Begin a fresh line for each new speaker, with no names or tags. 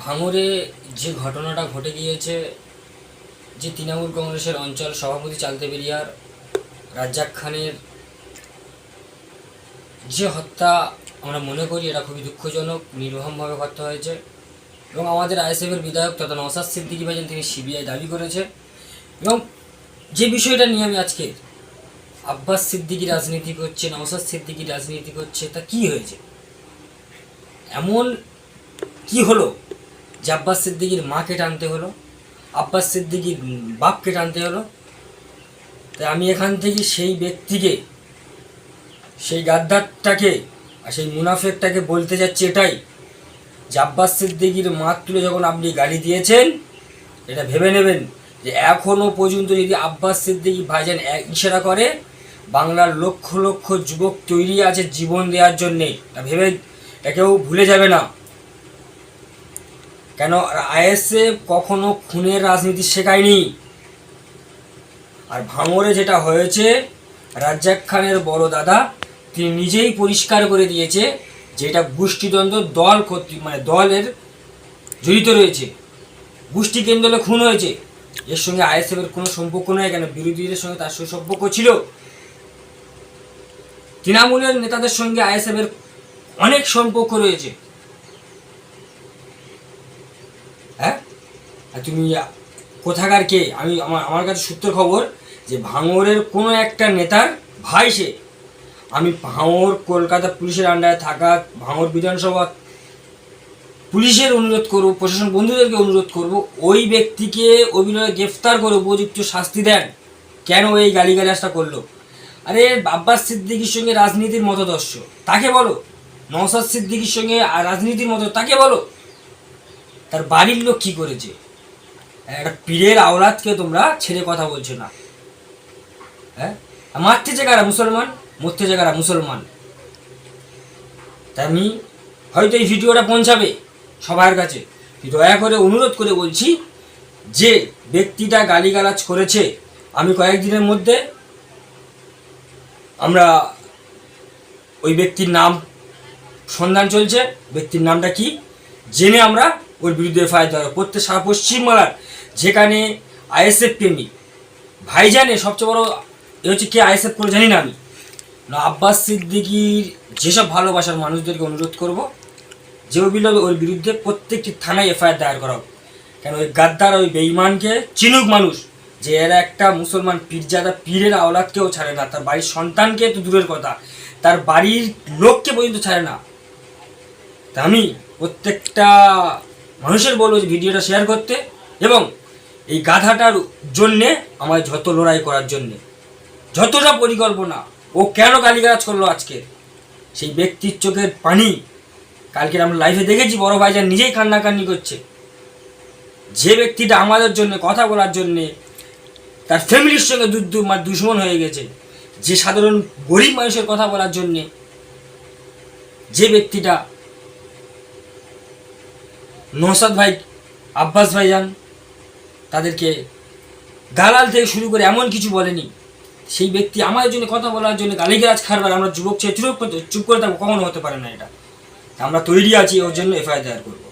ভাঙড়ে যে ঘটনাটা ঘটে গিয়েছে, যে তৃণমূল কংগ্রেসের অঞ্চল সভাপতি চালতেবেরিয়ার রাজ্জাক খানের যে হত্যা, আমরা মনে করি এটা খুবই দুঃখজনক, নির্মমভাবে হত্যা হয়েছে। এবং আমাদের আইএসএফের বিধায়ক তথা নওশাদ সিদ্দিকী ভাইজান তিনি সিবিআই দাবি করেছে। এবং যে বিষয়টা নিয়ে আমি আজকে, আব্বাস সিদ্দিকী রাজনীতি করছে, নওশাদ সিদ্দিকী রাজনীতি করছে, তা কি হয়েছে? এমন কি হলো যে আব্বাস সিদ্দিকীর মাকে টানতে হলো, আব্বাস সিদ্দিকীর বাপকে টানতে হলো? তাই আমি এখান থেকে সেই ব্যক্তিকে, সেই গাদ্দারটাকে আর সেই মুনাফেকটাকে বলতে যাচ্ছি এটাই, যে আব্বাস সিদ্দিকীর মাক তুলে যখন আপনি গালি দিয়েছেন, এটা ভেবে নেবেন যে এখনও পর্যন্ত যদি আব্বাস সিদ্দিকী ভাইজান ইশারা করে, বাংলার লক্ষ লক্ষ যুবক তৈরি আছে জীবন দেওয়ার জন্যে, তা ভেবে একেও ভুলে যাবে না। কেন আইএসএফ কখনো খুনের রাজনীতি শেখায়নি। আর ভাঙড়ে যেটা হয়েছে, রাজ্জাক খানের বড় দাদা তিনি নিজেই পরিষ্কার করে দিয়েছে যে এটা গোষ্ঠীদ্বন্দ্ব, দল কর্তৃক, মানে দলের জড়িত রয়েছে, গোষ্ঠী কেন্দ্রে খুন হয়েছে। এর সঙ্গে আইএসএফের কোনো সম্পর্ক নয়। কেন বিরোধীদের সঙ্গে তার সুসম্পর্ক ছিল। তৃণমূলের নেতাদের সঙ্গে আইএসএফের অনেক সম্পর্ক রয়েছে। হ্যাঁ, আর তুমি কোথাকার কে? আমার কাছে সূত্র খবর যে ভাঙড়ের কোনো একটা নেতার ভাই সে। আমি ভাঙড় কলকাতা পুলিশের আন্ডারে থাকা ভাঙড় বিধানসভা পুলিশের অনুরোধ করব, প্রশাসন বন্ধুদেরকে অনুরোধ করব, ওই ব্যক্তিকে অবিলম্বে গ্রেফতার করে উপযুক্ত শাস্তি দেন। কেন এই গালিগালাজটা করলো? আরে আব্বাস সিদ্দিকীর সঙ্গে রাজনীতির মতদর্শ তাকে বলো, নওশাদ সিদ্দিকীর সঙ্গে রাজনীতির মতো তাকে বলো। তার বাড়ির লোক কী করেছে? একটা পীরের আওলাদকে তোমরা ছেড়ে কথা বলছো না। হ্যাঁ, মারতেছে কারা? মুসলমান। মরতেছে কারা? মুসলমান। তাই আমি হয়তো এই ভিডিওটা পৌঁছাবে সবার কাছে, দয়া করে অনুরোধ করে বলছি, যে ব্যক্তিটা গালিগালাজ করেছে, আমি কয়েকদিনের মধ্যে আমরা ওই ব্যক্তির নাম সন্ধান চলছে, ব্যক্তির নামটা কি জেনে আমরা ওর বিরুদ্ধে এফআইআর দেওয়া। প্রত্যেক সারা পশ্চিমবাংলার যেখানে আইএসএফ প্রেমী ভাইজানে সবচেয়ে বড় এ হচ্ছে কে আইএসএফ করে জানি না আমি, না আব্বাস সিদ্দিকীর যেসব ভালোবাসার মানুষদেরকে অনুরোধ করব যে ওর বিরুদ্ধে প্রত্যেকটি থানায় এফআইআর দায়ের করা হোক। কেন ওই গাদ্দার, ওই বেঈমানকে চিনুক মানুষ যে এরা একটা মুসলমান পীরজাদা, পীরের আওলাদকেও ছাড়ে না, তার বাড়ির সন্তানকে তো দূরের কথা, তার বাড়ির লোককে পর্যন্ত ছাড়ে না। তা আমি প্রত্যেকটা মানুষের বলবো যে ভিডিওটা শেয়ার করতে, এবং এই গাধাটার জন্যে আমার যত লড়াই করার জন্যে, যতটা পরিকল্পনা, ও কেন গালিগালাজ করলো আজকে, সেই ব্যক্তির চোখের পানি কালকে আমরা লাইভে দেখেছি, বড় ভাইজান নিজেই কান্নাকান্নি করছে। যে ব্যক্তিটা আমাদের জন্য কথা বলার জন্যে তার ফ্যামিলির সঙ্গে দুশ্মন হয়ে গেছে, যে সাধারণ গরিব মানুষের কথা বলার জন্যে যে ব্যক্তিটা নওশাদ ভাই, আব্বাস ভাইজান তাদেরকে দালাল থেকে শুরু করে এমন কিছু বলেনি, সেই ব্যক্তি আমাদের জন্য কথা বলার জন্য গালিগালাজ খারবার আমরা যুবক ছেড়ে চুপ করে থাকবো, কখনো হতে পারে না। এটা আমরা তৈরি আছি, ওর জন্য এফআইআর দায়ের করবো।